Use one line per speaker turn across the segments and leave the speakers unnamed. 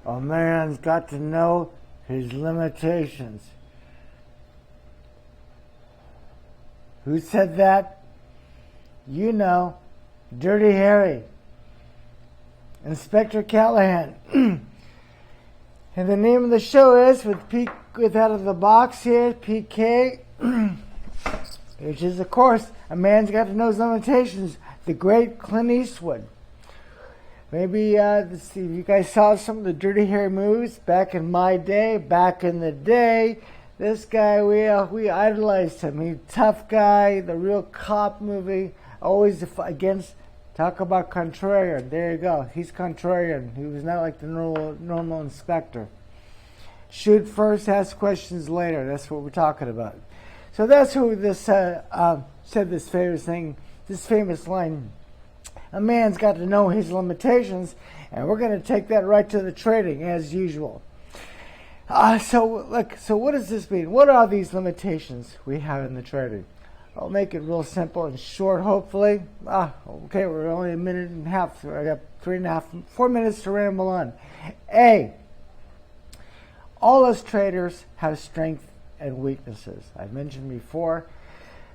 A man's got to know his limitations. Who said that? You know, Dirty Harry, Inspector Callahan. And the name of the show is, with out of the box here, PK, which is, of course, A Man's Got to Know His Limitations, the great Clint Eastwood. Maybe, let's see, if you guys saw some of the Dirty Harry movies back in my day, back in the day. This guy, we idolized him. He's a tough guy, the real cop movie, always against, talk about contrarian. There you go. He's contrarian. He was not like the normal inspector. Shoot first, ask questions later. That's what we're talking about. So that's who this said this famous line. A man's got to know his limitations, and we're going to take that right to the trading as usual. So what does this mean? What are these limitations we have in the trading? I'll make it real simple and short, hopefully. Okay, we're only a minute and a half, so I got 4 minutes to ramble on. A, all us traders have strengths and weaknesses. I've mentioned before.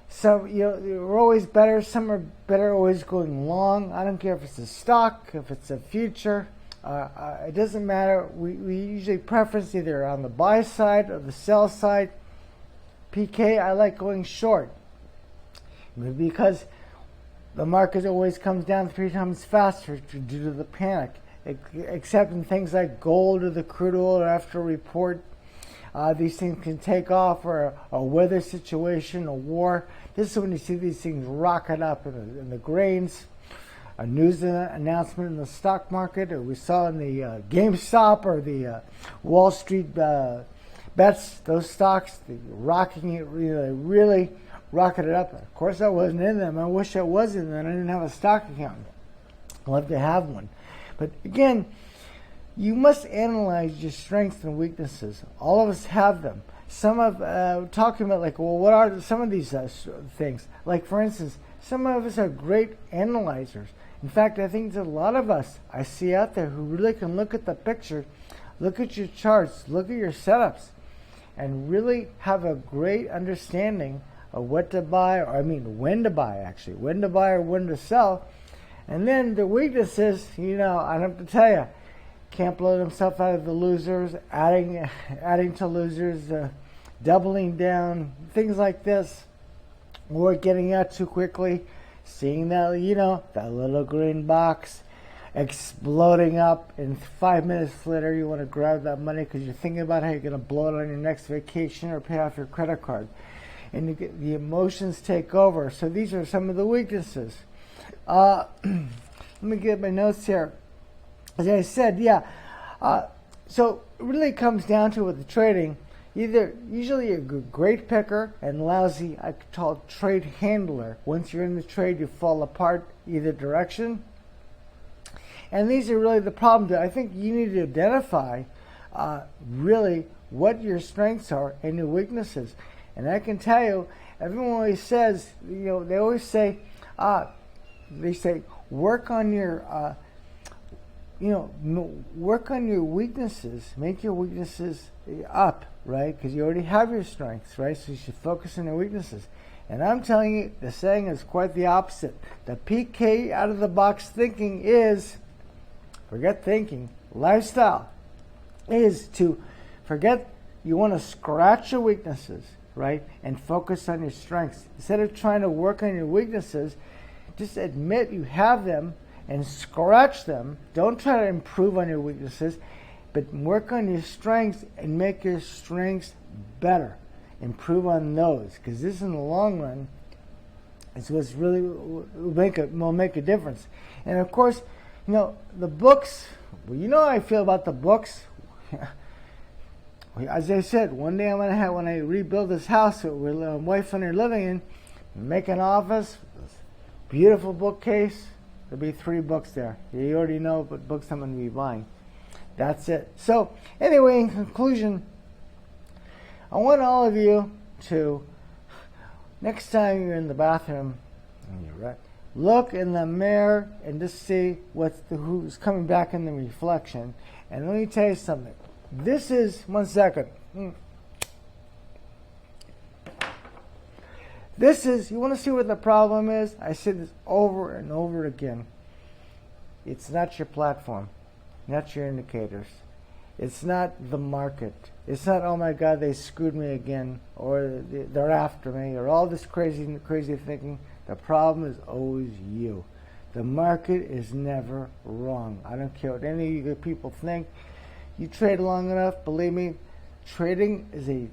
Some, we're always better. Some are better always going long. I don't care if it's a stock, if it's a future. It doesn't matter. We usually preference either on the buy side or the sell side. PK, I like going short. Because the market always comes down 3 times faster due to the panic. Except in things like gold or the crude oil or after a report. These things can take off, or a weather situation, a war. This is when you see these things rocket up in the grains. A news announcement in the stock market, or we saw in the GameStop or the Wall Street bets, those stocks, rocking it, really rocketed up. Of course, I wasn't in them. I wish I was in them. I didn't have a stock account. I'd love to have one. But again, you must analyze your strengths and weaknesses. All of us have them. Some of talking about what are some of these things? Like, for instance, some of us are great analyzers. In fact, I think there's a lot of us I see out there who really can look at the picture, look at your charts, look at your setups, and really have a great understanding of what to buy, when to buy, actually. When to buy or when to sell. And then the weaknesses, I don't have to tell you, can't blow himself out of the losers, adding to losers, doubling down, things like this, or getting out too quickly, seeing that, that little green box exploding up, and 5 minutes later you want to grab that money because you're thinking about how you're going to blow it on your next vacation or pay off your credit card. And the emotions take over. So these are some of the weaknesses. Let me get my notes here. As I said, so it really comes down to with the trading, usually a great picker and lousy, I call it trade handler. Once you're in the trade, you fall apart either direction. And these are really the problems that I think you need to identify really what your strengths are and your weaknesses. And I can tell you, everyone always says, they always say, work on your work on your weaknesses. Make your weaknesses up, right? Because you already have your strengths, right? So you should focus on your weaknesses. And I'm telling you, the saying is quite the opposite. The PK out of the box thinking is, forget thinking, lifestyle is to forget, you want to scratch your weaknesses, right? And focus on your strengths. Instead of trying to work on your weaknesses, just admit you have them and scratch them. Don't try to improve on your weaknesses, but work on your strengths and make your strengths better. Improve on those, because this in the long run is what's really will make a difference. And of course, the books. Well, how I feel about the books. As I said, one day I'm gonna have, when I rebuild this house that my wife and I are living in, make an office, beautiful bookcase. There'll be 3 books there. You already know what books I'm going to be buying. That's it. So, anyway, in conclusion, I want all of you to, next time you're in the bathroom, and you're Look in the mirror and just see who's coming back in the reflection. And let me tell you something. This is 1 second. This is, you want to see what the problem is? I say this over and over again. It's not your platform, not your indicators. It's not the market. It's not, oh my God, they screwed me again, or they're after me, or all this crazy thinking. The problem is always you. The market is never wrong. I don't care what any of you people think. You trade long enough, believe me, trading is a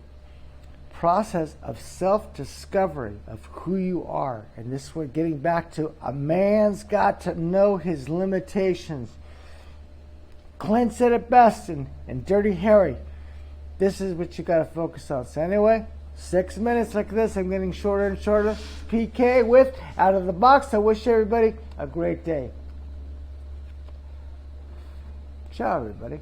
process of self-discovery of who you are. And this is what, getting back to, a man's got to know his limitations. Clint said it best in Dirty Harry. This is what you got to focus on. So anyway, 6 minutes like this. I'm getting shorter and shorter. PK with Out of the Box. I wish everybody a great day. Ciao, everybody.